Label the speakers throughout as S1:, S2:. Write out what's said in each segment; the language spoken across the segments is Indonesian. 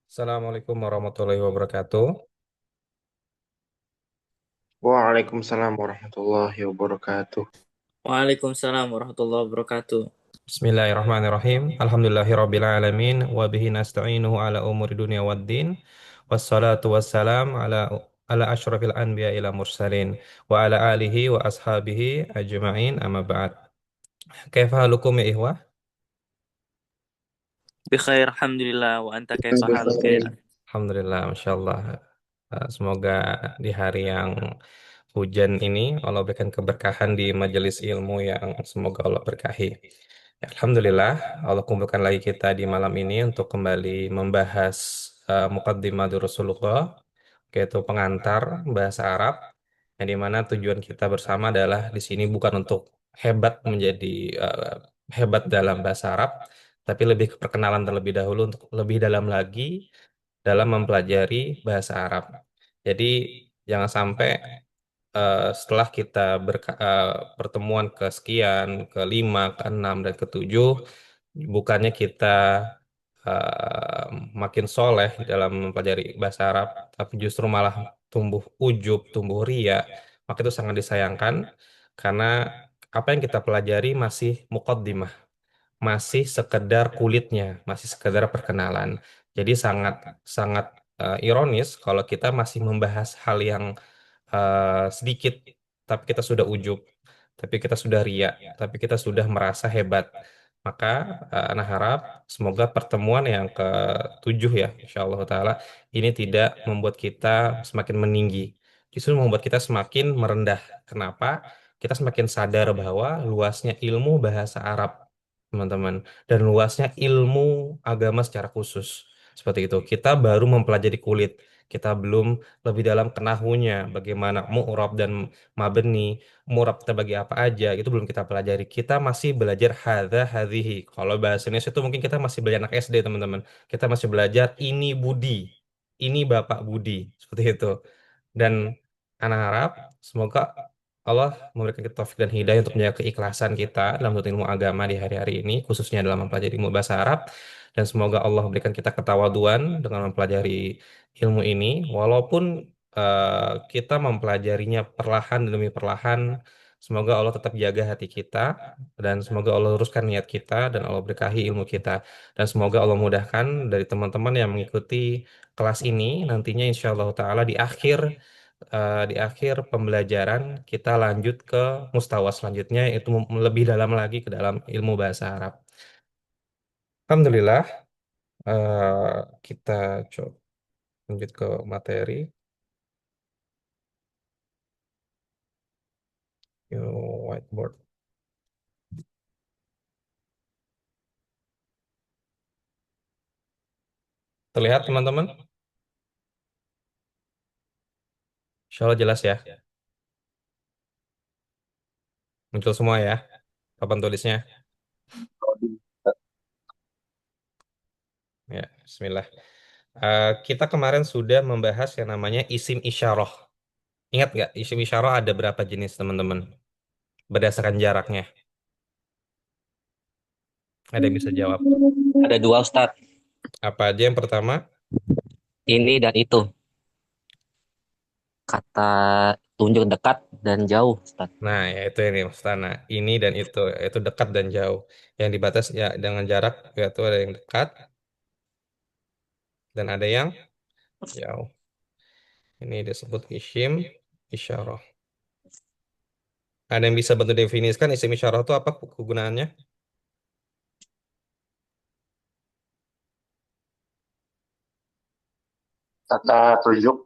S1: Assalamualaikum warahmatullahi wabarakatuh.
S2: Waalaikumsalam warahmatullahi wabarakatuh.
S3: Waalaikumsalam warahmatullahi wabarakatuh.
S1: Bismillahirrahmanirrahim. Alhamdulillahirabbil alamin wa bihi nasta'inuhu ala umuri dunya waddin. Wassalatu wassalam ala asyrafil anbiya ila mursalin wa ala alihi wa ashabihi ajma'in amma ba'd. Kaifa halukum ya ikhwah?
S3: Bikhair, alhamdulillah. Wa anta kaifa haluka ya?
S1: Alhamdulillah, Masya Allah. Semoga di hari yang hujan ini Allah berikan keberkahan di majelis ilmu yang semoga Allah berkahi. Ya, Alhamdulillah, Allah kumpulkan lagi kita di malam ini untuk kembali membahas Muqaddimah Rasulullah, yaitu pengantar bahasa Arab, yang dimana tujuan kita bersama adalah di sini bukan untuk hebat menjadi eh, hebat dalam bahasa Arab, tapi lebih ke perkenalan terlebih dahulu untuk lebih dalam lagi dalam mempelajari bahasa Arab. Jadi jangan sampai setelah kita pertemuan kesekian, kelima, keenam, dan ketujuh, bukannya kita eh, makin soleh dalam mempelajari bahasa Arab, tapi justru malah tumbuh ujub, tumbuh ria, maka itu sangat disayangkan karena apa yang kita pelajari masih muqaddimah, masih sekedar kulitnya, masih sekedar perkenalan. Jadi sangat sangat ironis kalau kita masih membahas hal yang sedikit, tapi kita sudah ujub, tapi kita sudah ria, tapi kita sudah merasa hebat. Maka Ana harap semoga pertemuan yang ketujuh ya, insya Allah Ta'ala, ini tidak membuat kita semakin meninggi, justru membuat kita semakin merendah. Kenapa? Kita semakin sadar bahwa luasnya ilmu bahasa Arab, teman-teman, dan luasnya ilmu agama secara khusus. Seperti itu. Kita baru mempelajari kulit. Kita belum lebih dalam kenahunya, bagaimana mu'rab dan mabni, mu'rab kita bagi apa aja, itu belum kita pelajari. Kita masih belajar hadza hadhihi. Kalau bahasa Indonesia itu mungkin kita masih belajar anak SD, teman-teman. Kita masih belajar ini Budi, ini Bapak Budi, seperti itu. Dan anak harap semoga Allah memberikan kita taufik dan hidayah untuk menjaga keikhlasan kita dalam menuntut ilmu agama di hari-hari ini, khususnya dalam mempelajari ilmu bahasa Arab. Dan semoga Allah memberikan kita ketawaduan dengan mempelajari ilmu ini, walaupun kita mempelajarinya perlahan demi perlahan. Semoga Allah tetap jaga hati kita, dan semoga Allah luruskan niat kita, dan Allah berkahi ilmu kita. Dan semoga Allah mudahkan dari teman-teman yang mengikuti kelas ini nantinya insya Allah Ta'ala di akhir pembelajaran kita lanjut ke mustawa selanjutnya, yaitu lebih dalam lagi ke dalam ilmu bahasa Arab. Alhamdulillah, kita coba lanjut ke materi. Whiteboard. Terlihat teman-teman? Insya Allah jelas ya. Muncul semua ya papan tulisnya. Ya, Bismillah. Kita kemarin sudah membahas yang namanya isim isyarah. Ingat nggak isim isyarah ada berapa jenis teman-teman? Berdasarkan jaraknya. Ada yang bisa jawab?
S4: Ada dua Ustadz,
S1: Apa aja yang pertama?
S4: ini dan itu. Kata tunjuk dekat dan jauh, Ustadz.
S1: Nah, ya itu ini Mustana. Ini dan itu dekat dan jauh. Yang dibatas ya dengan jarak, yaitu ada yang dekat dan ada yang jauh. Ini disebut isim isyarah. Ada yang bisa bantu definisikan isim isyarah itu apa kegunaannya?
S2: Kata tunjuk.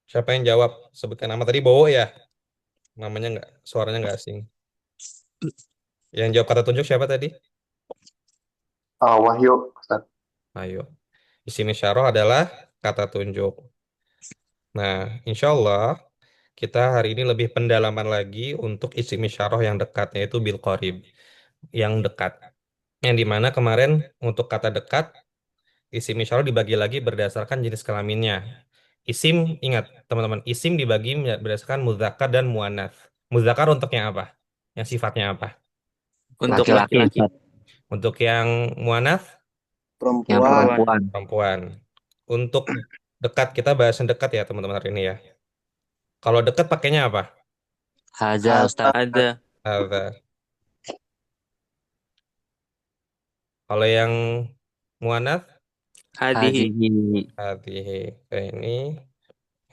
S1: Siapa yang jawab? Sebutkan nama tadi Bowo ya. Namanya nggak, suaranya nggak asing. Yang jawab kata tunjuk siapa tadi?
S2: Wahyu, Ustaz.
S1: Ayo. Isim isyarah adalah kata tunjuk. Nah, insya Allah kita hari ini lebih pendalaman lagi untuk isim isyarah yang dekat, yaitu bil qorib, yang dekat. Yang dimana kemarin untuk kata dekat, isim isyarah dibagi lagi berdasarkan jenis kelaminnya. Isim, ingat teman-teman, isim dibagi berdasarkan muzakkar dan muannats. Muzakkar untuk yang apa? Yang sifatnya apa?
S3: Untuk
S4: Laki-laki,
S3: laki-laki.
S4: Ustadz.
S1: Untuk yang muannats,
S4: Yang
S2: perempuan.
S4: perempuan.
S1: Perempuan. Untuk dekat, kita bahas yang dekat ya teman-teman hari ini ya. Kalau dekat pakainya apa?
S4: Haza
S2: Haza.
S4: Ustadz.
S3: Ada.
S1: Hadza. Kalau yang muannats,
S3: Hadihi.
S4: Hazihi.
S1: hadhihi. Kayak ini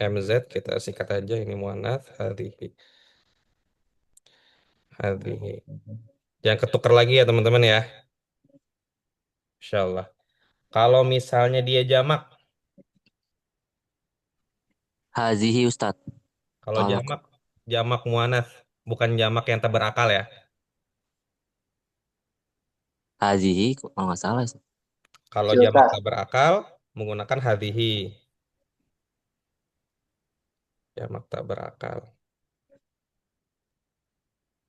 S1: MZ kita sikat aja, ini muannats, hadhihi. Hadhihi. Jangan ketukar lagi ya teman-teman ya. Insyaallah. Kalau misalnya dia jamak,
S4: Hazihi Ustadz.
S1: kalau
S4: Kalau
S1: jamak, jamak muannats, bukan jamak yang tak berakal ya.
S4: hazihi kalau nggak salah sih.
S1: Kalau jamak
S2: Ustaz.
S1: tak berakal, menggunakan hadhihi. Jamak tak berakal.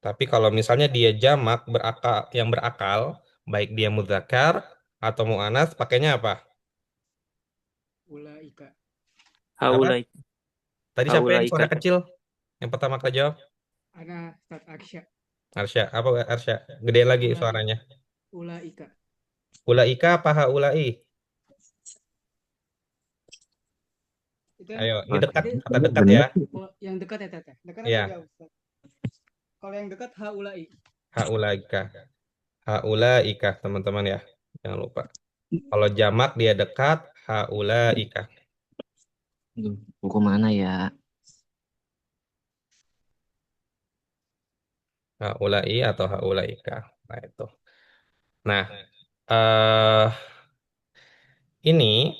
S1: Tapi kalau misalnya dia jamak berakal, yang berakal, baik dia mudzakkar atau muannats, pakainya apa?
S5: Ulaika.
S1: Apa?
S3: Haulai.
S1: Tadi siapa yang suara
S3: Haulaika.
S1: kecil? Yang pertama kali jawab?
S5: Ana Ustaz Aksya.
S1: Arsya. Apa Arsya? Gedein lagi
S5: Ulaika.
S1: suaranya.
S5: Ulaika.
S1: Ulaika apa haulai?
S5: Itu yang
S1: Ayo, ini
S4: Wah,
S1: dekat,
S5: tadi
S1: kata dekat ya.
S4: bener sih.
S5: yang dekat ya Teteh. Dekat atau
S1: Iya,
S5: jauh Ustaz? Kalau yang dekat haulai.
S1: haulaika. Haulaika, teman-teman ya. Jangan lupa. Kalau jamak dia dekat, haulaika.
S4: Aduh, buku mana ya?
S1: Haulai atau haulaika. Nah, itu. Nah, eh ini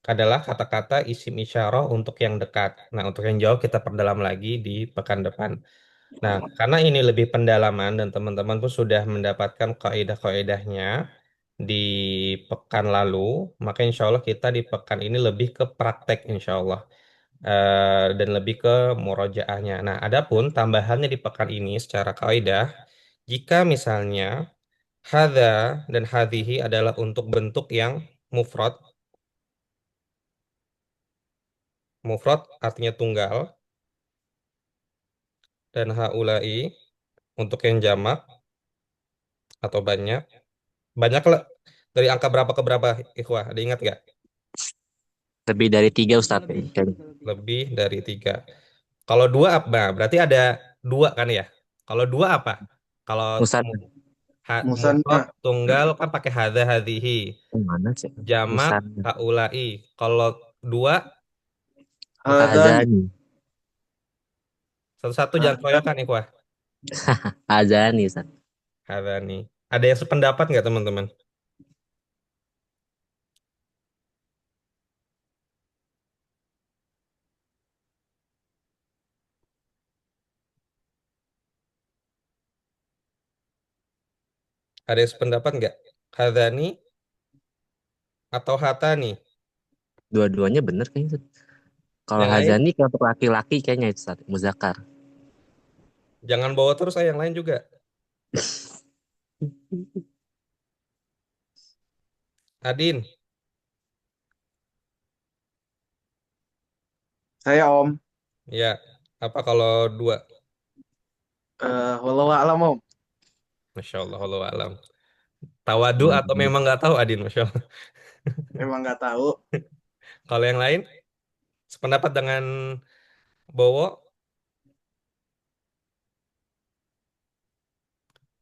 S1: adalah kata-kata isim isyarah untuk yang dekat. Nah, untuk yang jauh kita perdalam lagi di pekan depan. Nah, karena ini lebih pendalaman dan teman-teman pun sudah mendapatkan kaidah-kaidahnya di pekan lalu, maka insya Allah kita di pekan ini lebih ke praktek insya Allah. Dan lebih ke murojaahnya. Nah, adapun tambahannya di pekan ini secara kaidah, jika misalnya hadza dan hadhihi adalah untuk bentuk yang mufrad, mufrad artinya tunggal, dan haulai untuk yang jamak atau banyak. Banyak lah. Dari angka berapa ke berapa, Ikhwah? Ada ingat nggak?
S4: Lebih dari 3
S5: Ada
S4: Ustadz.
S5: lebih.
S4: Kayaknya.
S5: Ada lebih.
S1: Lebih dari tiga. Kalau dua apa? Nah, berarti ada dua kan ya? Kalau dua apa? Kalau
S4: Ustadz
S1: mufrad
S2: Musanna.
S1: tunggal kan pakai hadza hadhihi.
S4: mana sih?
S1: Jamak
S4: Misalnya
S1: haulai. Kalau dua
S2: Hadan.
S4: Azani.
S1: satu-satu jangan
S2: Hadan.
S1: keroyokan, Ikhwah.
S4: Azani Ustadz.
S1: Hadzani. Ada yang sependapat nggak teman-teman? Ada yang sependapat nggak? Hadzani atau hatani?
S4: Dua-duanya bener kayaknya Ustadz. Kalau
S1: Yang lain
S4: Hazani kalau untuk laki-laki kayaknya itu Ustadz. Muzakkar.
S1: jangan bawa terus, yang lain juga. Adin,
S2: Saya Om.
S1: ya. Apa kalau dua?
S2: Wallahu a'lam Om.
S1: Masya Allah, Allah alam. Tawadu atau
S4: Hmm.
S1: memang nggak tahu Adin, Masya Allah.
S2: Memang nggak tahu.
S1: Kalau yang lain, sependapat dengan Bowo?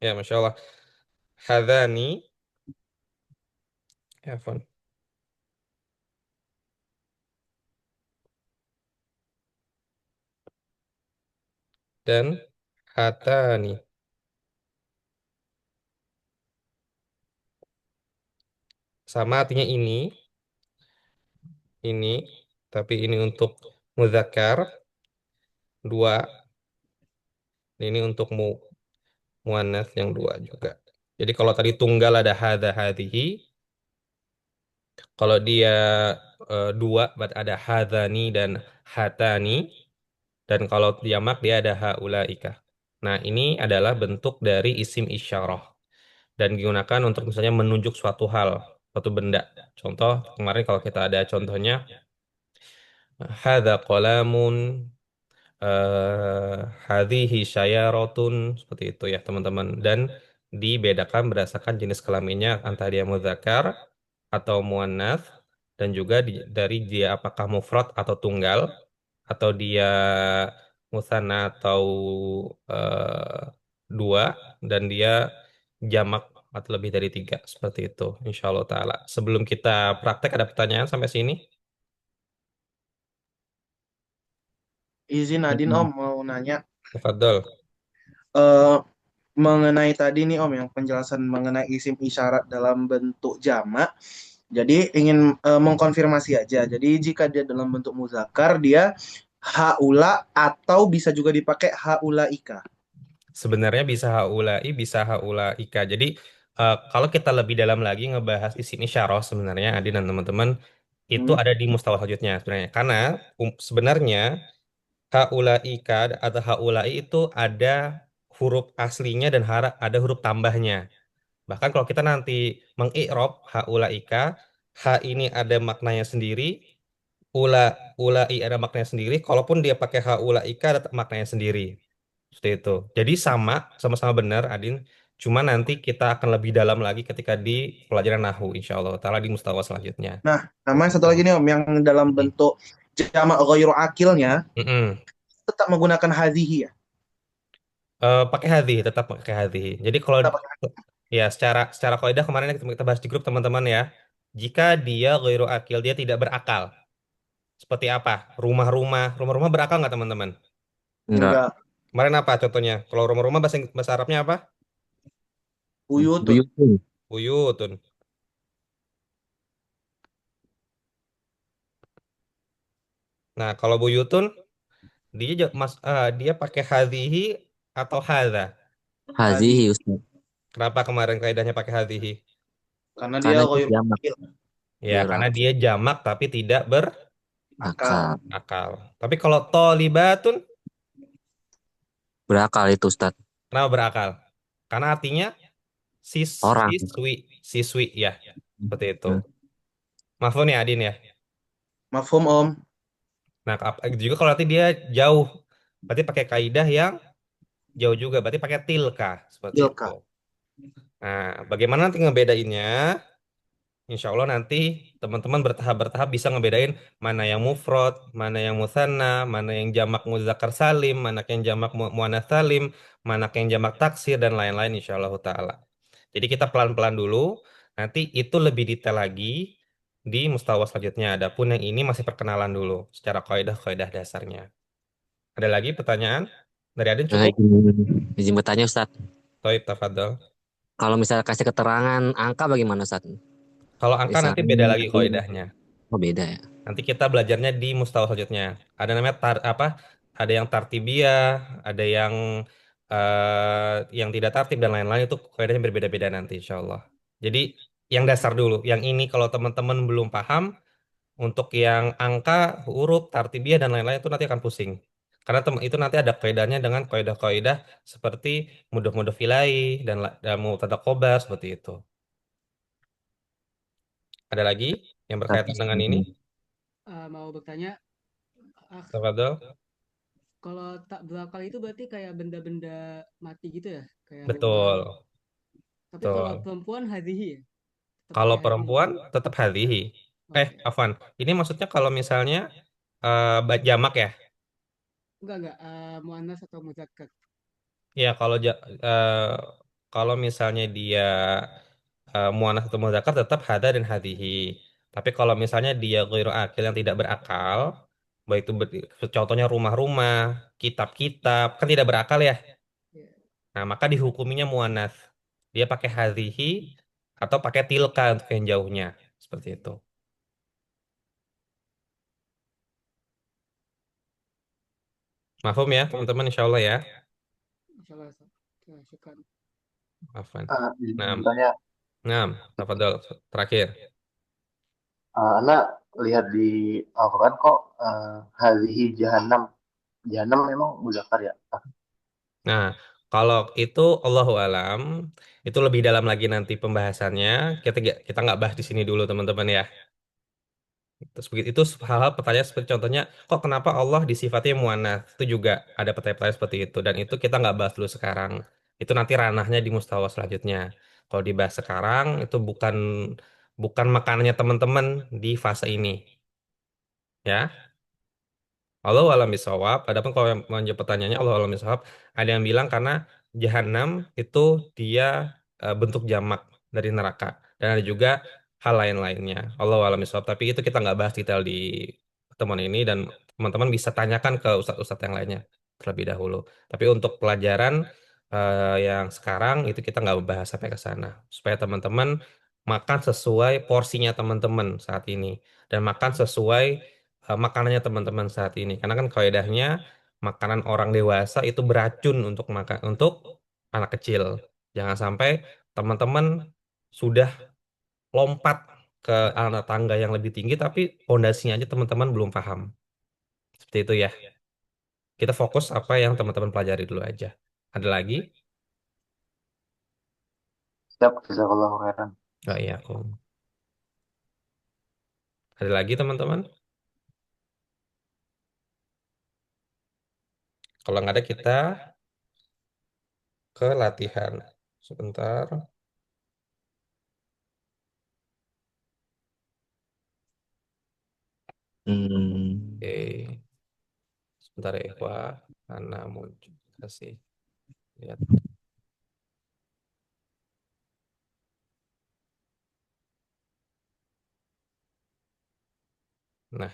S1: Ya, Masya Allah. Hadani, ya, Fon. Dan hatani. Sama artinya ini, tapi ini untuk muzakkar, dua. Ini untuk muannats yang dua juga. Jadi kalau tadi tunggal ada hadza hadhihi, kalau dia dua berarti ada hadzani dan hatani, dan kalau jamak dia ada haulaika. Nah, ini adalah bentuk dari isim isyarah dan digunakan untuk misalnya menunjuk suatu hal, suatu benda. Contoh kemarin kalau kita ada contohnya hadza qalamun, hadhihi syayaratun, seperti itu ya teman-teman, dan dibedakan berdasarkan jenis kelaminnya antara dia muzakkar atau muannats, dan juga dari dia apakah mufrad atau tunggal, atau dia musanna atau eh, dua, dan dia jamak atau lebih dari tiga, seperti itu insya Allah ta'ala. Sebelum kita praktek, ada pertanyaan sampai sini?
S2: Izin Adin Om mau nanya.
S1: Tafadhol.
S2: eh Mengenai tadi nih Om yang penjelasan mengenai isim isyarat dalam bentuk jamak. Jadi ingin mengkonfirmasi aja. Jadi jika dia dalam bentuk muzakkar dia haula atau bisa juga dipakai haulaika.
S1: Sebenarnya bisa haulai, bisa haulaika. Jadi kalau kita lebih dalam lagi ngebahas isim isyarah, sebenarnya Adi dan teman-teman, itu
S2: Hmm.
S1: ada di mustawa selanjutnya sebenarnya. Karena sebenarnya haulaika atau haulai itu ada huruf aslinya dan ada huruf tambahnya. Bahkan kalau kita nanti mengi'rab haulaika, ha ini ada maknanya sendiri, ula ulai ada maknanya sendiri, kalaupun dia pakai haulaika ada maknanya sendiri. Seperti itu. Jadi sama-sama benar, Adin. Cuma nanti kita akan lebih dalam lagi ketika di pelajaran Nahu, insya Allah. Taala di mustawa selanjutnya.
S2: Nah, namanya satu lagi nih Om yang dalam
S1: Mm.
S2: bentuk jamak ghairu akilnya
S1: Mm-mm.
S2: tetap menggunakan hadhihi ya.
S1: Pakai hadhi, tetap pakai hadhi. Jadi kalau
S2: Tetap pakai.
S1: ya secara kaidah kemarin yang kita bahas di grup teman-teman ya, jika dia ghairu akil, dia tidak berakal. Seperti apa? Rumah-rumah berakal nggak teman-teman?
S4: Enggak.
S2: Enggak.
S1: Kemarin apa contohnya? Kalau rumah-rumah bahasa Arabnya apa?
S2: Buyutun.
S4: Buyutun.
S1: Buyutun. Nah, kalau buyutun dia pakai hadhihi atau hadza.
S2: Hadhi.
S4: Hazihi Ustaz.
S1: Kenapa kemarin kaidahnya pakai hadhihi?
S2: Karena dia
S4: Karena itu
S2: ghairu
S4: jamak
S2: akil.
S1: Ya, karena
S4: berakal.
S1: dia jamak tapi tidak
S2: Akal.
S1: berakal. Tapi kalau tolibatun,
S4: Berakal itu Ustaz.
S1: kenapa berakal? Karena artinya
S4: Orang.
S1: siswi, siswi ya, seperti itu.
S4: Hmm.
S1: Mahfum ya Adin ya.
S2: Mafhum Om.
S1: Nah, juga kalau nanti dia jauh, berarti pakai kaidah yang jauh juga, berarti pakai tilka, seperti itu.
S2: Tilka.
S1: Nah, bagaimana nanti ngebedainnya? Insya Allah nanti teman-teman bertahap-bertahap bisa ngebedain mana yang mufrad, mana yang musanna, mana yang jamak muzakkar salim, mana yang jamak muannats salim, mana yang jamak taksir, dan lain-lain insya Allah ta'ala. Jadi kita pelan-pelan dulu, nanti itu lebih detail lagi di mustawa selanjutnya. Adapun yang ini masih perkenalan dulu secara kaidah-kaidah dasarnya. Ada lagi pertanyaan? Dari Adin
S4: Nah,
S1: cukup?
S4: izin bertanya Ustaz.
S1: Toib, tafadhol.
S4: Kalau misalnya kasih keterangan angka bagaimana Ustaz?
S1: Kalau angka nanti beda
S4: Misalnya,
S1: lagi kaidahnya.
S4: oh beda ya.
S1: Nanti kita belajarnya di mustawa selanjutnya. Ada namanya apa? Ada yang tartibiyah, ada yang tidak tartib dan lain-lain, itu kaidahnya berbeda-beda nanti insya Allah. Jadi yang dasar dulu. Yang ini kalau teman-teman belum paham, untuk yang angka, huruf, tartibiyah dan lain-lain itu nanti akan pusing. Karena itu nanti ada kaidahnya dengan kaidah-kaidah seperti mudhof-mudhof ilaih dan mubtada khobar seperti itu. Ada lagi yang berkaitan dengan ini?
S5: Mau bertanya, ah,
S1: Tafadhol.
S5: kalau tak berakal itu berarti kayak benda-benda mati gitu ya, kayak hewan.
S1: Betul,
S5: Tapi kalau
S1: betul.
S5: perempuan hadhihi ya, tetap
S1: Kalau
S5: pakai hadhihi.
S1: perempuan tetap hadhihi.
S5: Oke.
S1: Afwan. Ini maksudnya kalau misalnya jamak ya.
S5: Enggak, muannas atau muzakkar.
S1: Ya, kalau misalnya dia muannats atau muzakkar tetap hada dan hadhihi. Tapi kalau misalnya dia ghairu akil yang tidak berakal, baik itu contohnya rumah-rumah, kitab-kitab, kan tidak berakal ya.
S5: Ya.
S1: Nah, maka dihukuminya muannats. Dia pakai hadhihi atau pakai tilka untuk yang jauhnya. Seperti itu. Mahfum ya, teman-teman, insya Allah ya.
S5: Insyaallah. Ya, syukran.
S1: Afwan.
S6: Izin
S1: Nah,
S6: bertanya,
S1: nah, tafadhol terakhir.
S6: Anda lihat di Al-Quran kok hadhihi jahannam. Jahannam memang muzakkar ya?
S1: Nah, kalau itu Allahu alam, itu lebih dalam lagi nanti pembahasannya. Kita nggak bahas di sini dulu, teman-teman ya. Terus begitu itu hal-hal pertanyaan seperti contohnya, kok kenapa Allah disifati muannats? Itu juga ada pertanyaan-pertanyaan seperti itu, dan itu kita nggak bahas dulu sekarang. Itu nanti ranahnya di mustawa selanjutnya. Kalau dibahas sekarang itu bukan bukan makanannya teman-teman di fase ini. Ya. Allah alam bisawab. Adapun kalau yang menjawab pertanyaannya Allah alam bisawab, ada yang bilang karena jahanam itu dia bentuk jamak dari neraka dan ada juga hal lain-lainnya. Allah alam bisawab. Tapi itu kita nggak bahas detail di pertemuan ini dan teman-teman bisa tanyakan ke ustadz-ustadz yang lainnya terlebih dahulu. Tapi untuk pelajaran yang sekarang itu kita nggak bahas sampai ke sana supaya teman-teman makan sesuai porsinya teman-teman saat ini dan makan sesuai makanannya teman-teman saat ini. Karena kan kaidahnya makanan orang dewasa itu beracun untuk makan untuk anak kecil. Jangan sampai teman-teman sudah lompat ke anak tangga yang lebih tinggi tapi pondasinya aja teman-teman belum paham. Seperti itu ya. Kita fokus apa yang teman-teman pelajari dulu aja. Ada lagi?
S6: Siap, jazakallahu khairan.
S1: Oh iya, aku. Ada lagi teman-teman? Kalau nggak ada kita ke latihan. Sebentar.
S4: Hmm.
S1: Oke. Sebentar ya, Wah. Karena muncul. Kasih lihat. Nah,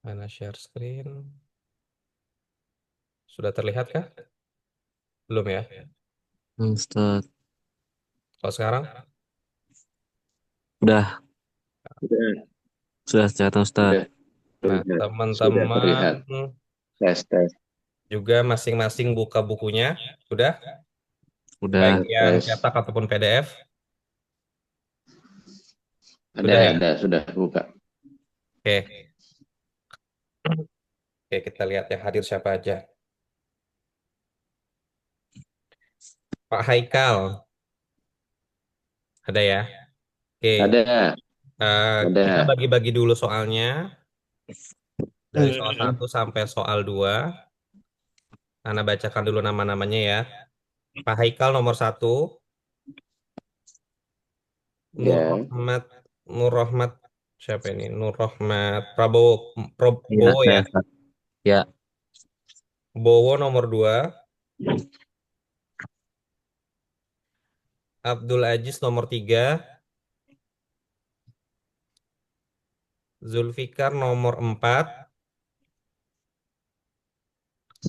S1: mana share screen? Sudah terlihat kah? Belum ya?
S4: Ustaz,
S1: Kalau sekarang?
S4: udah
S7: Sudah,
S4: sudah ternyata Ustaz.
S7: sudah
S1: Nah,
S7: terlihat. Sudah
S1: teman-teman
S7: terlihat. Tes, tes.
S1: juga masing-masing buka bukunya. Sudah? Baik
S4: Udah.
S1: yang
S7: Tes.
S1: cetak ataupun PDF.
S7: Ada,
S1: Sudah ya?
S7: ada, sudah buka.
S1: Oke. Oke, kita lihat yang hadir siapa aja. Pak Haikal, ada ya? Oke,
S7: Ada,
S1: kita
S7: ada.
S1: bagi-bagi dulu soalnya. Dari soal
S4: Hmm.
S1: 1 sampai soal 2. Anda bacakan dulu nama-namanya ya. Pak Haikal nomor 1. Nur
S7: Ya,
S1: Rahmat, Nur Rahmat siapa ini? Nur Rahmat Prabowo,
S4: Iya,
S1: Bowo
S4: saya
S1: ya.
S4: Ustaz. Ya.
S1: Bowo nomor 2. Abdul Aziz nomor 3. Zulfikar nomor 4.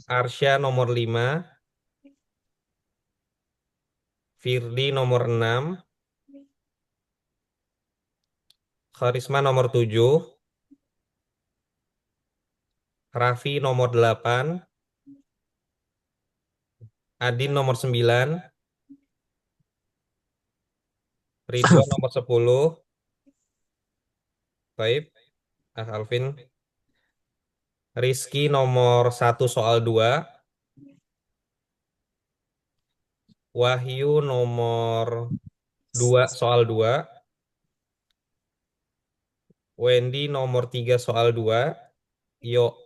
S1: Arsya nomor 5. Firdi nomor 6. Karisma nomor 7. Raffi nomor 8. Adin nomor 9. Ridwan nomor 10. Baik, Alvin. Rizky nomor 1 soal 2. Wahyu nomor 2 soal 2. Wendy nomor 3 soal 2.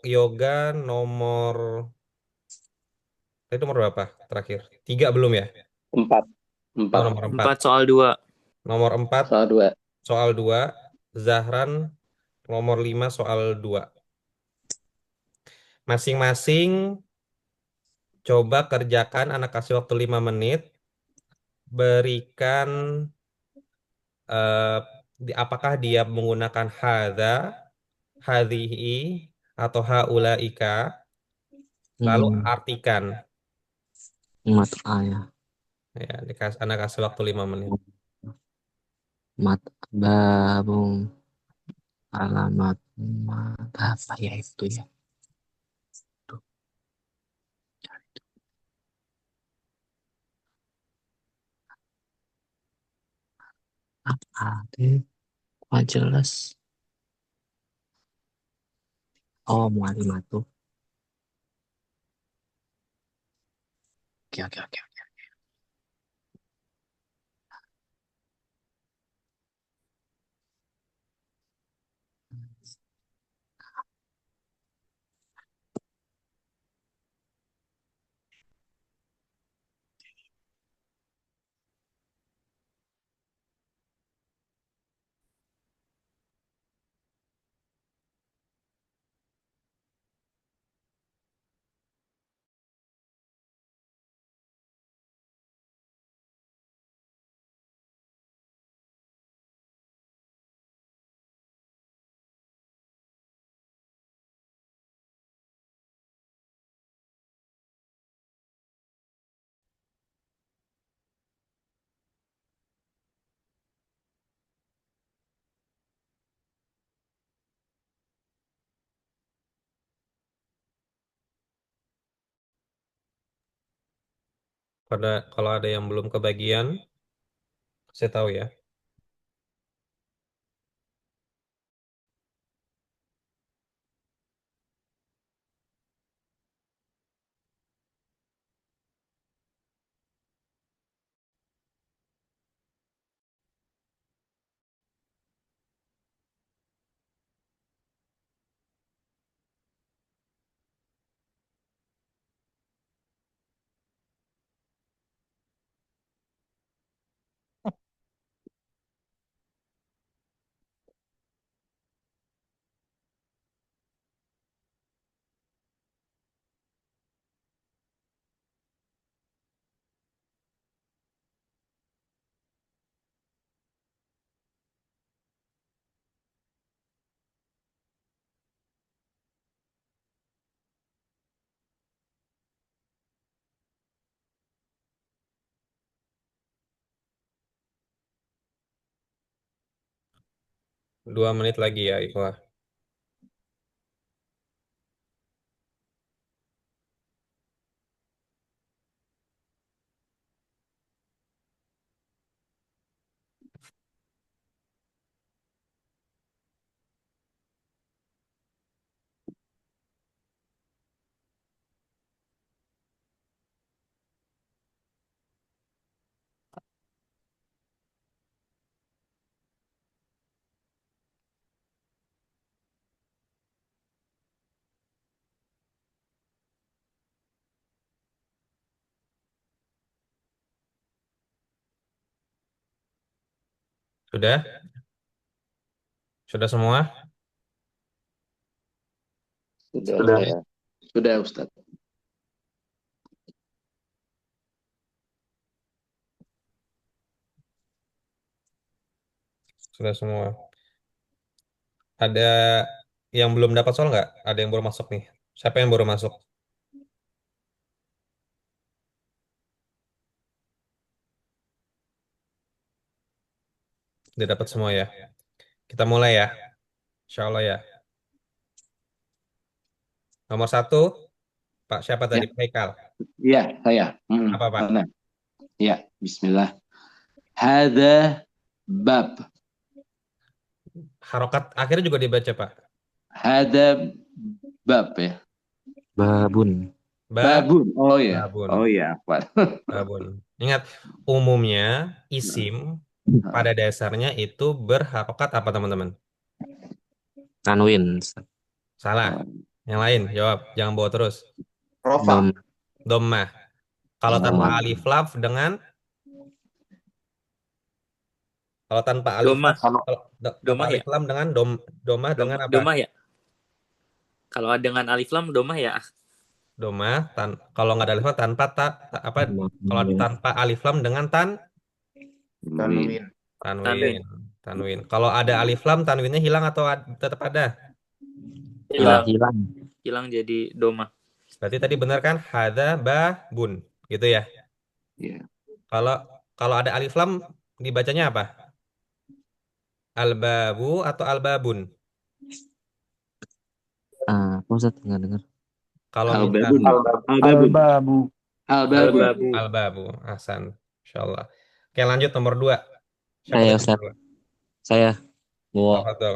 S1: Yoga nomor itu nomor berapa terakhir? 3 belum ya?
S7: empat.
S1: Oh,
S7: Empat.
S1: nomor 4.
S3: 4 soal 2.
S1: Nomor 4
S7: Soal dua.
S1: soal 2. Zahran nomor 5 soal 2. Masing-masing coba kerjakan, anak kasih waktu 5 menit. Berikan eh, apakah dia menggunakan hadza, hadhihi, atau haulaika. Lalu
S4: Hmm.
S1: artikan.
S4: Mat ayah.
S1: Ya, anak kasih waktu 5 menit.
S4: Mat babung alamat mat apa ya itu ya? Tuh, apa deh? Kok jelas? Oh, mualimah tuh. Oke, oke, oke.
S1: Kalau ada yang belum kebagian, saya tahu ya. Dua menit lagi ya, Ikhwah. Sudah? Sudah semua?
S7: Sudah
S6: Sudah.
S7: saya. Sudah Ustaz.
S1: Sudah semua. Ada yang belum dapat soal nggak? Ada yang baru masuk nih. Siapa yang baru masuk? Udah dapat semua ya. Kita mulai ya. Insya Allah ya. Nomor satu, Pak siapa
S7: Ya,
S1: tadi? Pak Haikal.
S7: ya saya.
S1: Apa Pak?
S7: Mana? Ya, Bismillah. Hada bab.
S1: Harokat akhirnya juga dibaca Pak.
S7: Hada bab ya.
S4: Babun.
S7: Babun. Oh ya.
S1: Babun.
S7: Oh ya, Pak.
S1: Babun. Ingat, umumnya isim pada dasarnya itu berharokat apa teman-teman?
S4: Tanwin.
S1: Salah. Yang lain, jawab. Jangan bawa terus.
S2: Rofa.
S4: Dom.
S1: Dommah. Kalau tanpa
S4: Dom.
S1: alif lam dengan kalau tanpa alif
S3: Domah.
S1: lam kalau tanpa
S3: Domah ya?
S1: alif lam dengan domah dengan apa?
S3: Domah ya? Kalau dengan alif lam domah ya?
S1: Domah kalau nggak ada alif lam tanpa apa? Kalau tanpa alif lam dengan
S2: Tanwin.
S1: tanwin. Tanwin. Kalau ada alif lam tanwinnya hilang atau tetap ada?
S3: Hilang.
S4: Hilang.
S3: Hilang jadi domah.
S1: Berarti tadi benar kan? Hada babun. Gitu ya.
S7: Ya.
S1: Kalau kalau ada alif lam dibacanya apa? Al-babu atau al-babun?
S4: Apa Ustaz? Nggak dengar.
S1: Kalau misal
S7: Al-babun. Al-babun. Al-babun.
S3: Al-babu.
S1: al-babu, Hasan, insyaallah. Oke, lanjut nomor 2. Siapa
S4: Saya
S1: tadi
S4: Ustaz.
S1: nomor 2?
S4: Saya. Wa
S1: Tafadhol.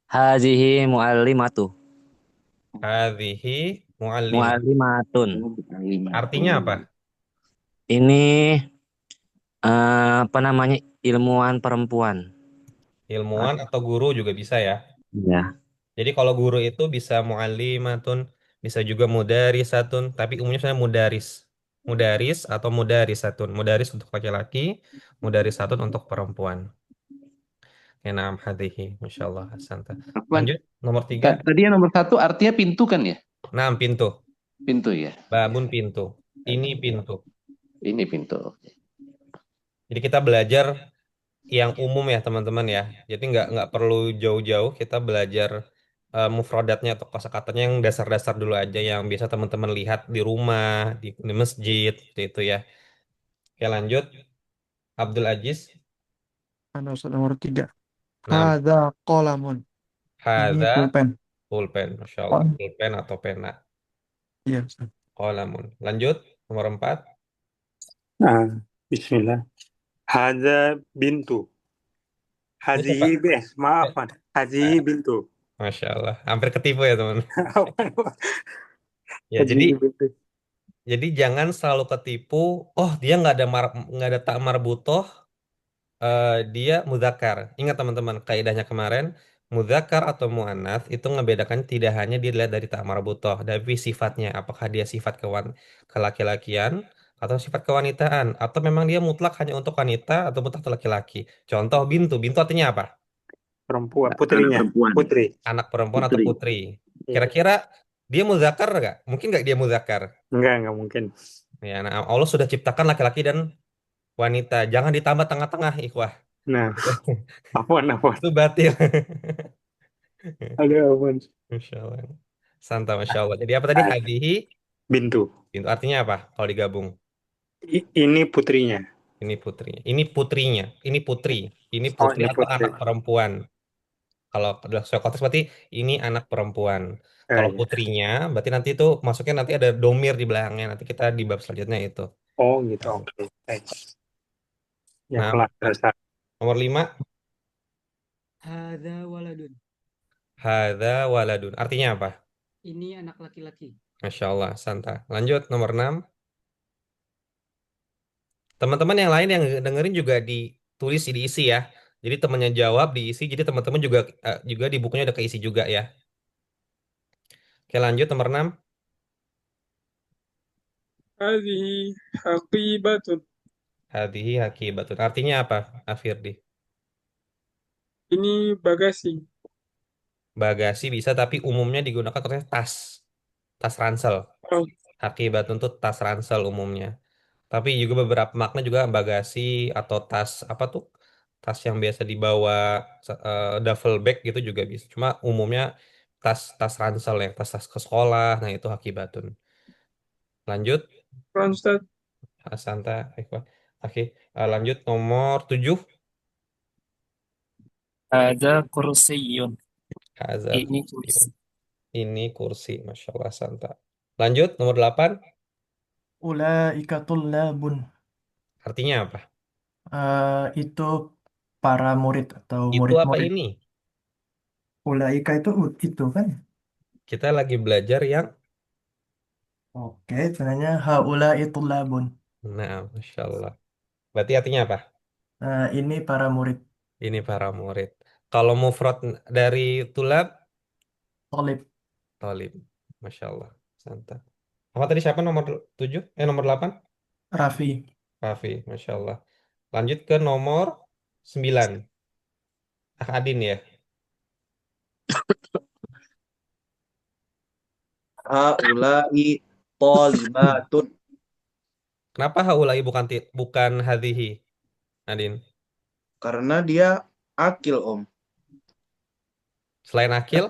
S4: hazihi muallimatu.
S1: Hadhihi muallim.
S4: Muallimatun.
S1: Artinya apa?
S4: Ini apa namanya? Ilmuwan perempuan.
S1: Ilmuwan atau guru juga bisa ya.
S4: Ya.
S1: Jadi kalau guru itu bisa muallimatun, bisa juga mudarisatun, tapi umumnya saya mudaris. Mudaris atau mudarisatun. Mudaris untuk laki-laki, mudarisatun untuk perempuan. Enam hadhihi, masyaallah hasanta.
S7: Afwan.
S1: Lanjut nomor 3.
S7: Tadi yang nomor 1 artinya pintu kan ya?
S1: 6 pintu.
S7: Pintu ya.
S1: Babun pintu. Ini pintu.
S7: Ini pintu.
S1: Jadi kita belajar yang umum ya teman-teman ya. Jadi nggak perlu jauh-jauh. Kita belajar mufradatnya atau kosakatanya yang dasar-dasar dulu aja yang biasa teman-teman lihat di rumah, di masjid, seperti itu ya. Oke lanjut. Abdul Aziz.
S8: Nomor 3.
S1: 6.
S8: Hada kolamun. Ini
S1: Hada
S8: pulpen.
S1: pulpen. Masya Allah.
S8: Oh,
S1: Pulpen atau pena.
S8: iya, Ustaz.
S1: Qalamun. Lanjut. Nomor 4.
S9: Bismillah. Hada bintu.
S1: Ini siapa?
S9: Hazihi maaf,
S1: Eh,
S9: Mat. Hazihi
S1: eh,
S9: bintu.
S1: Masya Allah. Hampir ketipu ya teman.
S9: Apa?
S1: Ya,
S9: Hazihi bintu.
S1: jadi jangan selalu ketipu. Oh, dia nggak ada tak marbutoh. Dia mudzakkar. Ingat teman-teman, kaidahnya kemarin, mudzakkar atau muannats itu ngebedakan tidak hanya dilihat dari tak marbutoh, tapi sifatnya. Apakah dia sifat kelaki-lakian atau sifat kewanitaan, atau memang dia mutlak hanya untuk wanita atau mutlak untuk laki-laki. Contoh bintu. Bintu artinya apa?
S9: Perempuan.
S7: Anak
S9: Putrinya.
S7: perempuan.
S9: Putri.
S1: Anak perempuan atau
S7: Putri.
S1: putri.
S9: Iya.
S1: Kira-kira dia mudzakkar nggak? Mungkin nggak dia mudzakkar?
S9: Enggak mungkin.
S1: Ya, nah Allah sudah ciptakan laki-laki dan wanita. Jangan ditambah tengah-tengah, ikhwah.
S9: Nah,
S1: Itu,
S9: apa?
S1: itu batil.
S9: Ada apa?
S1: Masya Allah. Santa, Masya Allah. Jadi apa tadi? Hadihi
S9: Bintu.
S1: pintu. Artinya apa kalau digabung?
S9: Ini putrinya.
S1: Ini putri. Ini putrinya. Ini putri. Ini
S9: Oh,
S1: putri
S9: ini
S1: atau
S9: putri.
S1: anak perempuan. Kalau dalam sesuai konteks berarti ini anak perempuan. Kalau
S9: Iya.
S1: putrinya berarti nanti itu masuknya nanti ada domir di belakangnya. Nanti kita di bab selanjutnya itu.
S9: Oh, gitu. Oke. Baik. Ya,
S1: Nah,
S9: kelas dasar.
S1: nomor 5.
S5: Hadza waladun.
S1: Hadza waladun. Artinya apa?
S5: Ini anak laki-laki.
S1: Masya Allah, Santa. Lanjut, nomor 6. Teman-teman yang lain yang dengerin juga ditulis diisi ya. Jadi temannya jawab diisi. Jadi teman-teman juga di bukunya ada keisi juga ya. Oke, lanjut nomor 6.
S9: Hadhihi haqibatun.
S1: Hadhihi hakibatun. Artinya apa, Afirdi?
S9: Ini bagasi.
S1: Bagasi bisa tapi umumnya digunakan ternyata tas. Tas ransel.
S9: Oh,
S1: Hakibatun itu tas ransel umumnya. Tapi juga beberapa makna juga bagasi atau tas apa tuh? Tas yang biasa dibawa duffel bag gitu juga bisa. Cuma umumnya tas tas ransel ya, tas tas ke sekolah. Nah, itu hakibatun. Lanjut,
S9: Ustaz.
S1: Santa, Ikhwan. Oke, lanjut nomor 7.
S3: Ada kursiyun.
S1: Hazar.
S3: Ini kursi.
S1: Ini kursi, Masya Allah, Santa. Lanjut, nomor 8.
S8: Ulaika tullabun.
S1: Artinya apa?
S8: Itu para murid atau
S1: Itu apa
S8: murid-murid.
S1: ini?
S8: Ulaika itu kan.
S1: Kita lagi belajar yang,
S8: Oke, sebenarnya haulai tullabun.
S1: nah, Masya Allah. Berarti artinya apa?
S8: Ini para murid.
S1: Ini para murid. Kalau mufrad dari tulab,
S8: Tolib.
S1: tolib. Masya Allah. Santa. Apa tadi siapa nomor 7? Nomor 8?
S8: Raffi.
S1: Raffi. Masya Allah. Lanjut ke nomor 9. Ah, Adin ya.
S2: Haulai tolibatun.
S1: Kenapa haulai bukan hadhihi, Adin?
S2: Karena dia akil, Om.
S1: Selain
S2: Kan
S1: akil?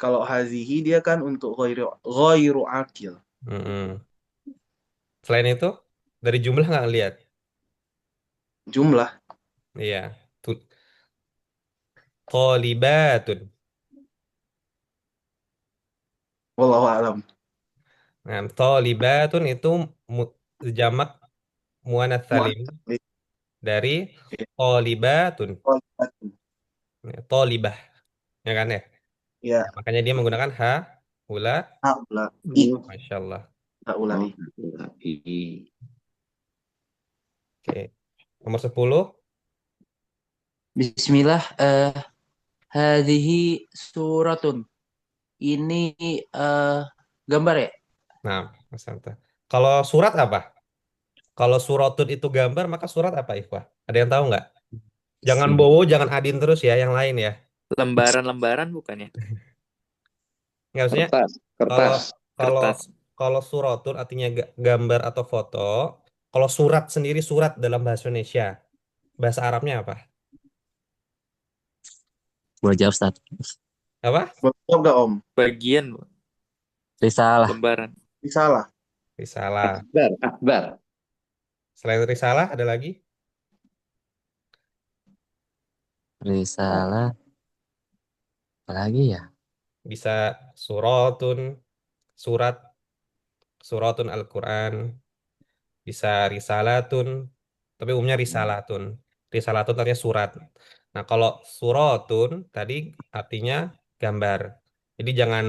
S2: kalau hazihi dia kan untuk ghairu akil.
S1: Mm-mm. Selain itu, dari jumlah nggak lihat.
S2: Jumlah.
S1: Iya. Tu- Tolibatun.
S2: Wallahu alam.
S1: Nah, tolibatun itu jamak muannats salim
S2: Mu'allaf.
S1: dari tolibatun.
S2: Tolibatun.
S1: Ya, tolibah, ya kan ya?
S2: Ya,
S1: Ya, makanya dia menggunakan ha, hula,
S2: haulai.
S1: Masya Allah.
S2: Haulai.
S1: Oke. Nomor 10.
S10: Bismillah, hadhihi suratun. Ini gambar ya?
S1: Nah, Mas Santa. Kalau surat apa? Kalau suratun itu gambar, maka surat apa, Ikhwah? Ada yang tahu nggak? Jangan Bowo, jangan Adin terus ya, yang lain ya.
S3: Lembaran-lembaran bukan ya?
S1: Nggak maksudnya,
S7: Kertas.
S1: kalau
S7: Kertas.
S1: kalau
S3: Kertas.
S1: kalau suratun artinya gambar atau foto. Kalau surat sendiri surat dalam bahasa Indonesia, bahasa Arabnya apa?
S4: Boleh jawab, Ustaz.
S1: Apa?
S2: Boleh jawab gak, Om?
S3: Bagian
S4: Risalah.
S3: lembaran.
S2: Salah.
S1: Risalah.
S7: Akbar.
S1: Selain risalah ada lagi?
S4: Risalah. Apalagi ya?
S1: Bisa suratun, surat, suratun Al-Quran. bisa risalatun, tapi umumnya risalatun. Risalatun artinya surat. Nah, kalau surotun tadi artinya gambar. Jadi jangan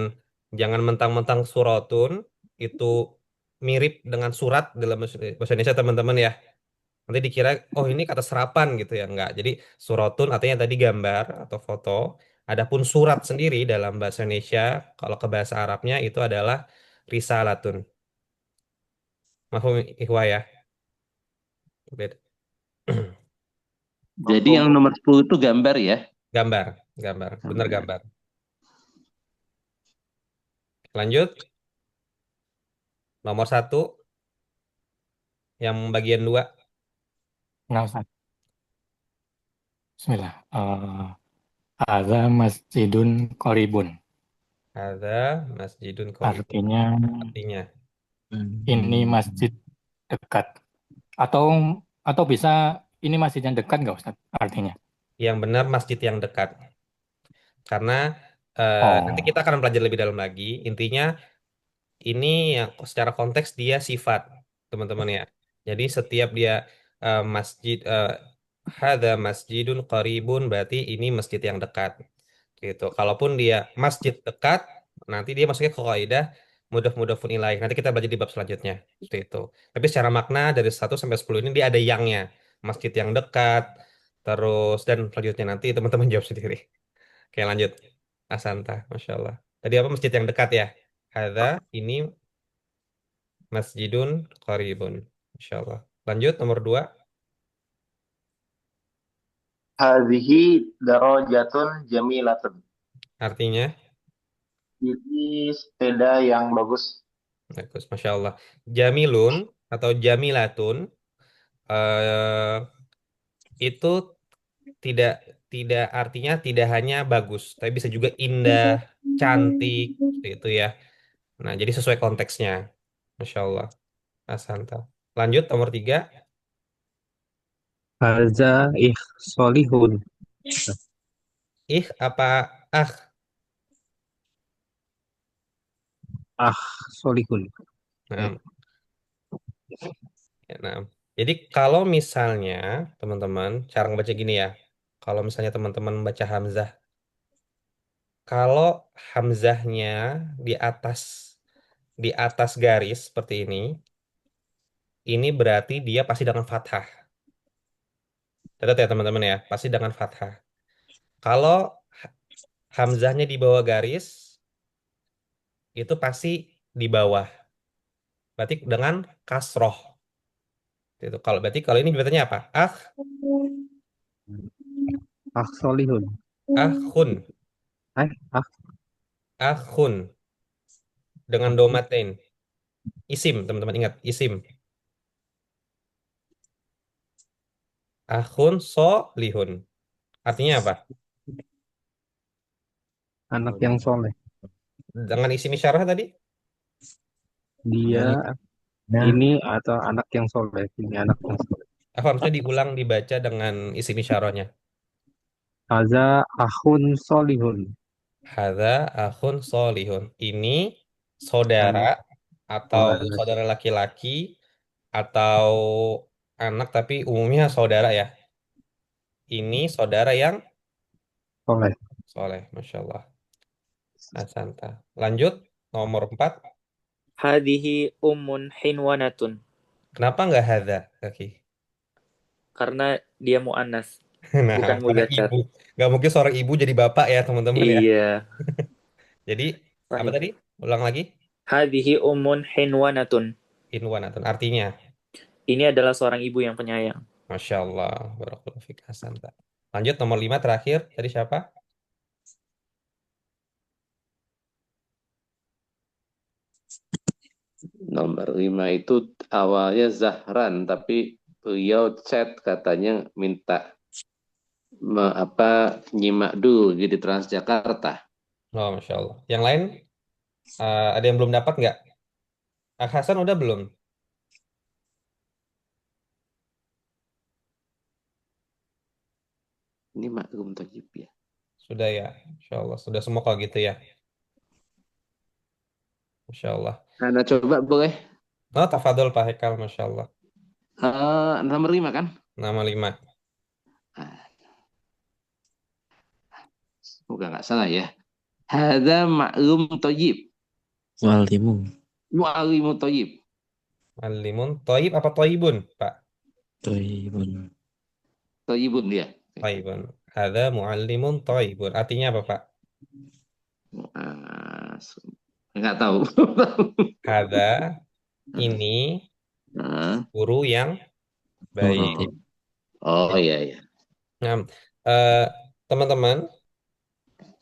S1: jangan mentang-mentang surotun itu mirip dengan surat dalam bahasa Indonesia teman-teman ya. Nanti dikira, oh ini kata serapan gitu ya. Enggak. Jadi surotun artinya tadi gambar atau foto. Adapun surat sendiri dalam bahasa Indonesia, kalau ke bahasa Arabnya itu adalah risalatun. Mahfum ikhwah ya. Beda.
S7: Jadi yang nomor 10 itu gambar ya.
S1: Gambar, gambar. Benar gambar. Lanjut, nomor 1, yang bagian 2.
S11: Nah, Ustaz. Bismillah. Ada masjidun koribun.
S1: Ada masjidun qarib.
S11: Artinya
S1: Artinya,
S11: ini masjid dekat. Atau bisa ini masjid yang dekat nggak Ustaz? Artinya.
S1: yang benar masjid yang dekat. Karena nanti
S11: Oh.
S1: kita akan belajar lebih dalam lagi. Intinya ini yang secara konteks dia sifat, teman-teman ya. Jadi setiap dia masjid hadza masjidun qaribun berarti ini masjid yang dekat. Gitu. Kalaupun dia masjid dekat, nanti dia masuknya ke kaidah mudhaf ilaih. Nanti kita belajar di bab selanjutnya. Seperti itu. Tapi secara makna dari 1 sampai 10 ini dia ada yangnya. Masjid yang dekat, terus dan selanjutnya nanti teman-teman jawab sendiri. Oke, lanjut. Asanta, Masya Allah. Tadi apa masjid yang dekat ya? Hadza ini masjidun qaribun. Masya Allah. Lanjut nomor 2.
S6: Hadhihi darajatun jamilatun.
S1: Artinya
S6: Ini sepeda yang bagus.
S1: bagus, Masya Allah. Jamilun atau jamilatun eh, itu tidak tidak artinya tidak hanya bagus, tapi bisa juga indah, cantik, seperti itu ya. Nah, jadi sesuai konteksnya. Masya Allah. Asanta. Lanjut nomor 3.
S4: Haza solihun.
S1: Ih apa ah?
S4: Solihun.
S1: Nah, ya, nah. Jadi kalau misalnya teman-teman cara membaca gini ya. Kalau misalnya teman-teman membaca Hamzah, kalau Hamzahnya di atas di atas garis seperti ini berarti dia pasti dengan fathah. Catat ya teman-teman ya, pasti dengan fathah. Kalau Hamzahnya di bawah garis, itu pasti di bawah. Berarti dengan kasroh. Itu kalau ini bacanya apa?
S4: Solihun.
S1: Akhun,
S4: Ah,
S1: akhun dengan domatain. Isim, teman-teman ingat, isim. Akhun solihun. Artinya apa?
S4: anak yang soleh.
S1: Dengan isim isyarah tadi?
S4: Dia ini atau anak yang soleh. Ini anak yang soleh.
S1: Harusnya diulang dibaca dengan isim isyarahnya.
S4: Haza ahun solihun.
S1: Hadza akhun solihun. Ini saudara atau saudara laki-laki atau anak tapi umumnya saudara ya. Ini saudara yang
S4: Soleh.
S1: soleh, Masya Allah. Asanta. Lanjut, nomor 4.
S3: Hadhihi ummun hinwanatun.
S1: Kenapa nggak hadza, kaki?
S3: Karena dia mu'annas,
S1: Nah,
S3: bukan
S1: karena
S3: muzakkar.
S1: ibu. Nggak mungkin seorang ibu jadi bapak ya, teman-teman ya.
S3: Iya.
S1: Jadi, apa
S3: Sahih.
S1: tadi? Ulang lagi.
S3: Hadhihi ummun hinwanatun.
S1: Inwanatun. Artinya,
S3: Ini adalah seorang ibu yang penyayang.
S1: Masya Allah. Barakallahu fik. Asanta. Lanjut, nomor 5 terakhir. Tadi siapa?
S7: Nomor 5 itu awalnya Zahran, tapi beliau chat katanya minta nyimak dulu di Transjakarta.
S1: Oh, Masya Allah. Yang lain, ada yang belum dapat nggak? Hasan udah belum?
S7: Ini maklum tajib ya.
S1: Sudah ya. Masya Allah. Sudah semua kalau gitu ya. Masya Allah.
S7: Nah, coba boleh.
S1: Oh, tafadol Pak Hekal. Masya Allah.
S7: Nomor 5 kan?
S1: Nama 5.
S7: Ah, semoga nggak salah ya. Hada ma'lum toyib.
S3: Walimu.
S7: Mu'alimu toyib.
S1: Alimun toib apa toibun, Pak?
S3: Toibun.
S7: Toyibun dia.
S1: Toibun. Ada muallimun toibun. Artinya apa, Pak?
S7: Ah, nggak tahu.
S1: Ada ini
S7: Ah,
S1: guru yang baik.
S3: Muratib.
S7: oh iya iya.
S1: Nah, eh, teman-teman,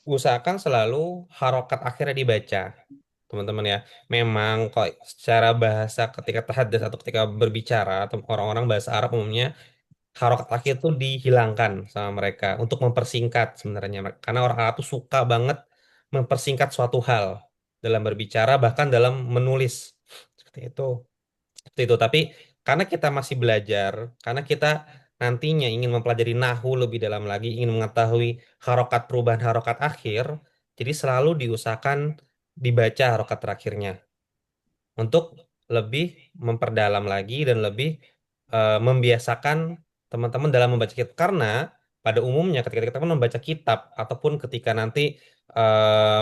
S1: usahakan selalu harokat akhirnya dibaca. Teman-teman ya, memang kok secara bahasa ketika tahadats atau ketika berbicara, atau orang-orang bahasa Arab umumnya harokat akhir itu dihilangkan sama mereka untuk mempersingkat sebenarnya. Karena orang Arab tuh suka banget mempersingkat suatu hal dalam berbicara, bahkan dalam menulis. Seperti itu. Seperti itu. Tapi karena kita masih belajar, karena kita nantinya ingin mempelajari nahu lebih dalam lagi, ingin mengetahui harokat perubahan harokat akhir, jadi selalu diusahakan dibaca harokat terakhirnya untuk lebih memperdalam lagi dan lebih membiasakan teman-teman dalam membaca kitab. Karena pada umumnya ketika kita membaca kitab ataupun ketika nanti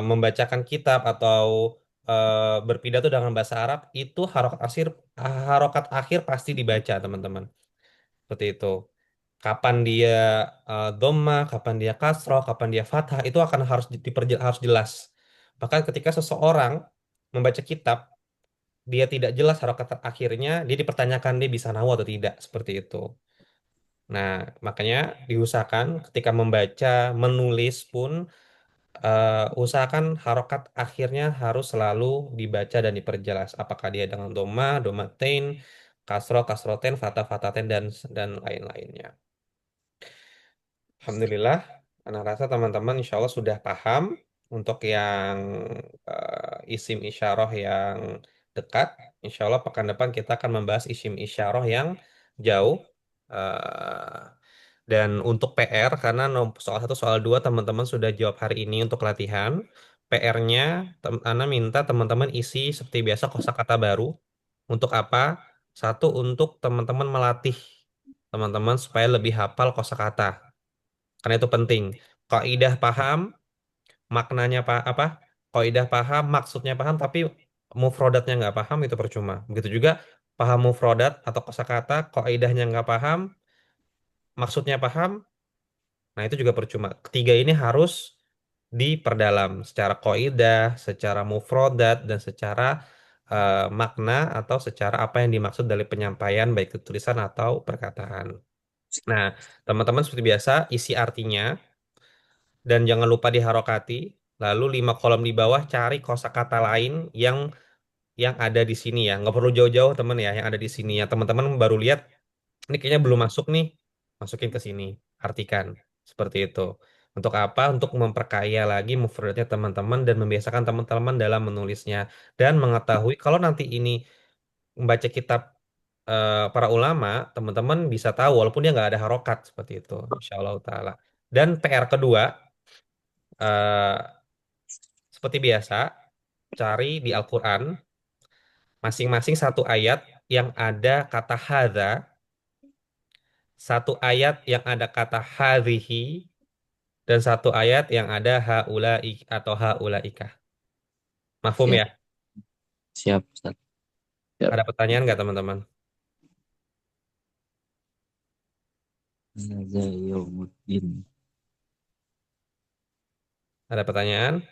S1: membacakan kitab atau berpidato dengan bahasa Arab itu harokat akhir pasti dibaca teman-teman. Seperti itu. Kapan dia dhamma, kapan dia kasroh, kapan dia fathah itu akan harus jelas. Bahkan ketika seseorang membaca kitab dia tidak jelas harokat akhirnya, dia dipertanyakan dia bisa nahu atau tidak, seperti itu. Nah, makanya diusahakan ketika membaca, menulis pun, usahakan harokat akhirnya harus selalu dibaca dan diperjelas. Apakah dia dengan doma, domatain, kasro, kasroten, fatah, fataten, dan lain-lainnya. Alhamdulillah, anak rasa teman-teman insya Allah sudah paham untuk yang isim isyarah yang dekat. Insya Allah pekan depan kita akan membahas isim isyarah yang jauh. Eh, dan untuk PR, karena soal 1, soal 2 teman-teman sudah jawab hari ini untuk latihan. PR-nya, Ana minta teman-teman isi seperti biasa kosakata baru. Untuk apa? Satu, untuk teman-teman melatih teman-teman supaya lebih hafal kosakata. Karena itu penting. Kaidah paham, maknanya apa? Kaidah paham, maksudnya paham, tapi mufrodatnya nggak paham itu percuma. Begitu juga paham mufrodat atau kosakata, kaidahnya nggak paham, maksudnya paham, nah itu juga percuma. Ketiga ini harus diperdalam secara kaidah, secara mufrodat, dan secara makna atau secara apa yang dimaksud dari penyampaian baik itu tulisan atau perkataan. Nah, teman-teman seperti biasa isi artinya dan jangan lupa diharokati. Lalu 5 kolom di bawah cari kosakata lain yang ada di sini ya. Nggak perlu jauh-jauh teman ya, yang ada di sini ya. Teman-teman baru lihat, ini kayaknya belum masuk nih. Masukin ke sini. Artikan. Seperti itu. Untuk apa? Untuk memperkaya lagi mufradnya teman-teman dan membiasakan teman-teman dalam menulisnya. Dan mengetahui kalau nanti ini membaca kitab para ulama, teman-teman bisa tahu walaupun dia nggak ada harokat. Seperti itu. Insya Allah ta'ala. Dan PR kedua, eh, seperti biasa, cari di Al-Quran masing-masing satu ayat yang ada kata hadza, satu ayat yang ada kata hadhihi, dan satu ayat yang ada haulai atau haulaika. Mafhum
S3: Siap.
S1: ya?
S3: Siap, Ustaz.
S7: Siap.
S1: Ada pertanyaan nggak teman-teman?
S3: Hadza yaumuddin.
S1: Ada pertanyaan?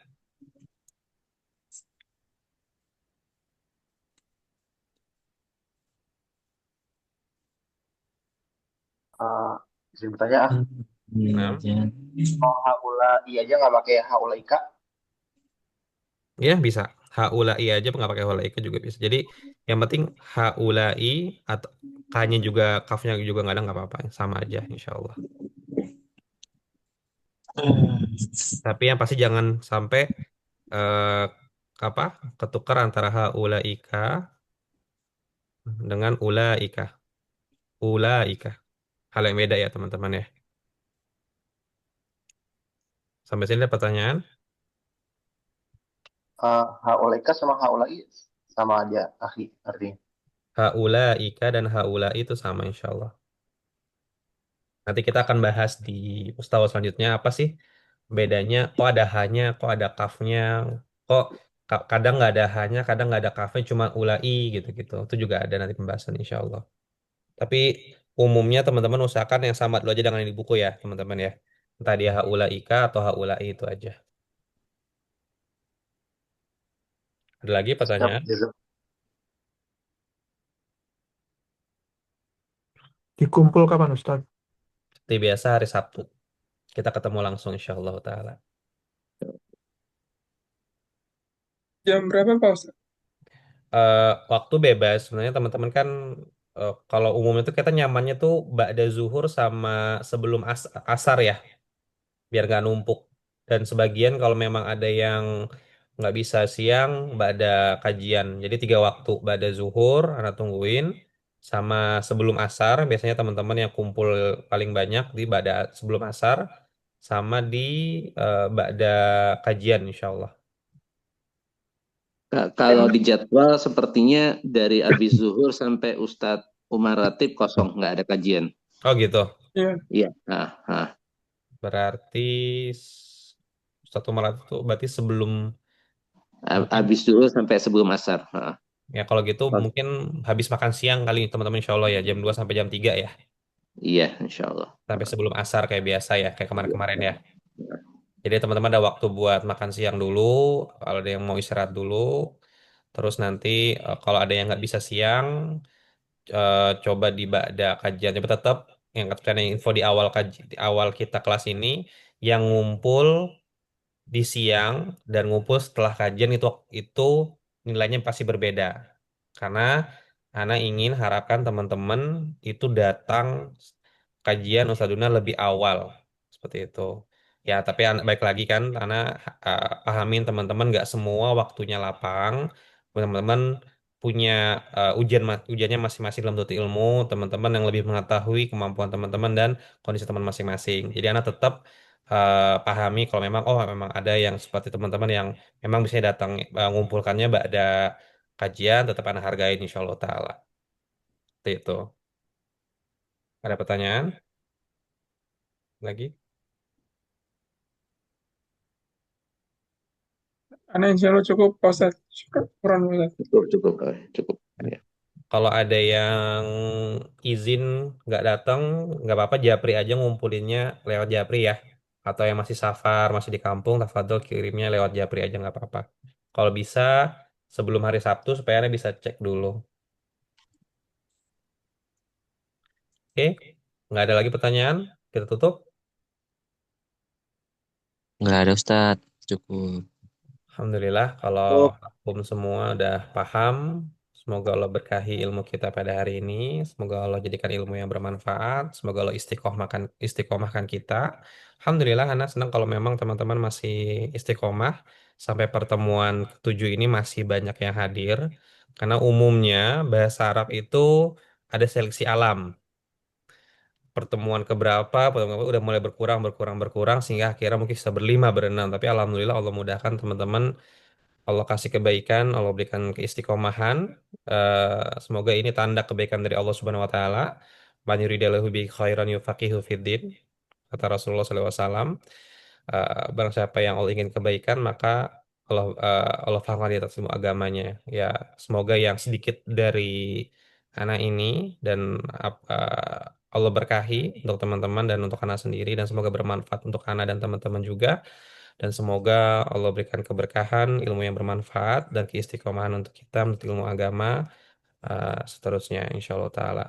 S6: Bisa bertanya ah.
S1: Nah,
S6: Kalau haula iya aja nggak pakai haulaika.
S1: ya bisa. Haulai aja nggak pakai haulaika juga bisa. Jadi yang penting haulai atau k-nya juga kafnya juga nggak ada nggak apa-apa, sama aja insya Allah. Tapi yang pasti jangan sampai eh, apa ketukar antara haulaika dengan ulaika. Ulaika. Hal yang beda ya teman-teman ya. Sampai sini ada pertanyaan?
S6: Haulaika sama haulai sama aja akhi artinya.
S1: Haulaika dan haula itu sama insya Allah. Nanti kita akan bahas di mustawa selanjutnya apa sih bedanya, kok ada hanya, kok ada kafnya, kok kadang nggak ada hanya, kadang nggak ada kafnya, cuma ulai gitu-gitu. Itu juga ada nanti pembahasan insya Allah. Tapi umumnya teman-teman usahakan yang sama dulu aja dengan yang di buku ya teman-teman ya. Entah dia haulaika atau haulai itu aja. Ada lagi
S6: Siap.
S1: pertanyaan?
S12: Dikumpul kapan Ustaz?
S1: Seperti biasa hari Sabtu. Kita ketemu langsung insya Allah Ta'ala.
S12: Jam berapa Pak Ustaz?
S1: Waktu bebas sebenarnya teman-teman kan kalau umumnya tuh kita nyamannya tuh ba'da zuhur sama sebelum asar ya biar nggak numpuk, dan sebagian kalau memang ada yang nggak bisa siang ba'da kajian, jadi 3 waktu ba'da zuhur anak tungguin sama sebelum asar, biasanya teman-teman yang kumpul paling banyak di ba'da sebelum asar sama di ba'da kajian insya Allah.
S7: Kalau di jadwal sepertinya dari habis zuhur sampai Ustadz Umar Ratib kosong, nggak ada kajian.
S1: Oh gitu.
S12: Iya.
S7: Iya.
S1: Berarti satu Maret itu berarti sebelum
S7: Habis zuhur sampai sebelum asar.
S1: ya kalau gitu mungkin habis makan siang kali teman-teman insya Allah ya jam 2 sampai jam 3 ya.
S7: Iya insya Allah.
S1: Sampai sebelum asar kayak biasa ya kayak kemarin-kemarin ya. Jadi teman-teman ada waktu buat makan siang dulu, kalau ada yang mau istirahat dulu. Terus nanti kalau ada yang nggak bisa siang coba di ba'da kajian. Tapi tetap yang katakan info di awal di awal kita kelas ini yang ngumpul di siang dan ngumpul setelah kajian itu nilainya pasti berbeda. Karena Ana ingin harapkan teman-teman itu datang kajian Ustadzuna lebih awal seperti itu. Ya, tapi baik lagi kan, Ana pahamin teman-teman nggak semua waktunya lapang. Teman-teman punya ujiannya masing-masing dalam tuntut ilmu. Teman-teman yang lebih mengetahui kemampuan teman-teman dan kondisi teman masing-masing. Jadi Ana tetap pahami kalau memang ada yang seperti teman-teman yang memang bisa datang ngumpulkannya ada kajian, tetap anak hargain insya Allah Ta'ala. Seperti itu. Ada pertanyaan lagi?
S12: Ana insya Allah cukup Pak Ustaz. Syukuran Ustaz.
S7: Cukup. Ya.
S1: Kalau ada yang izin nggak datang, nggak apa-apa, japri aja ngumpulinnya lewat japri ya. Atau yang masih safar, masih di kampung, tafadhol kirimnya lewat japri aja nggak apa-apa. Kalau bisa sebelum hari Sabtu supaya Anda bisa cek dulu. Oke, nggak ada lagi pertanyaan? Kita tutup.
S13: Nggak ada Ustadz, cukup.
S1: Alhamdulillah kalau akum semua udah paham. Semoga Allah berkahi ilmu kita pada hari ini. Semoga Allah jadikan ilmu yang bermanfaat. Semoga Allah istiqomahkan kita. Alhamdulillah, Ana senang kalau memang teman-teman masih istiqomah. Sampai pertemuan ke-7 ini masih banyak yang hadir. Karena umumnya bahasa Arab itu ada seleksi alam. Pertemuan udah mulai berkurang sehingga akhirnya mungkin bisa berlima berenam, tapi alhamdulillah Allah mudahkan teman-teman, Allah kasih kebaikan, Allah berikan keistiqomahan. Semoga ini tanda kebaikan dari Allah Subhanahu wa taala. Man yuridillahu bihi khairan yufaqihu fiddin, kata Rasulullah SAW. Barang siapa yang Allah ingin kebaikan maka Allah fahamkan di atas semua agamanya. Ya, semoga yang sedikit dari anak ini dan Allah berkahi untuk teman-teman dan untuk anak sendiri, dan semoga bermanfaat untuk anak dan teman-teman juga, dan semoga Allah berikan keberkahan, ilmu yang bermanfaat dan keistiqomahan untuk kita untuk ilmu agama seterusnya insya Allah taala.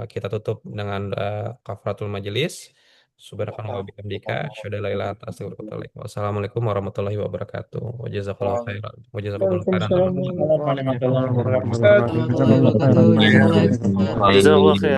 S1: Kita tutup dengan kafaratul majelis. Subhanakallah wa bihamdika asyhadu an la ilaha illa anta astaghfiruka wa atubu ilaik. Wassalamualaikum warahmatullahi wabarakatuh. Wa jazakallahu khairan. Wa jazakumullahu khairan.
S12: Waalaikumsalam warahmatullahi wabarakatuh.
S3: Jazakallah khair.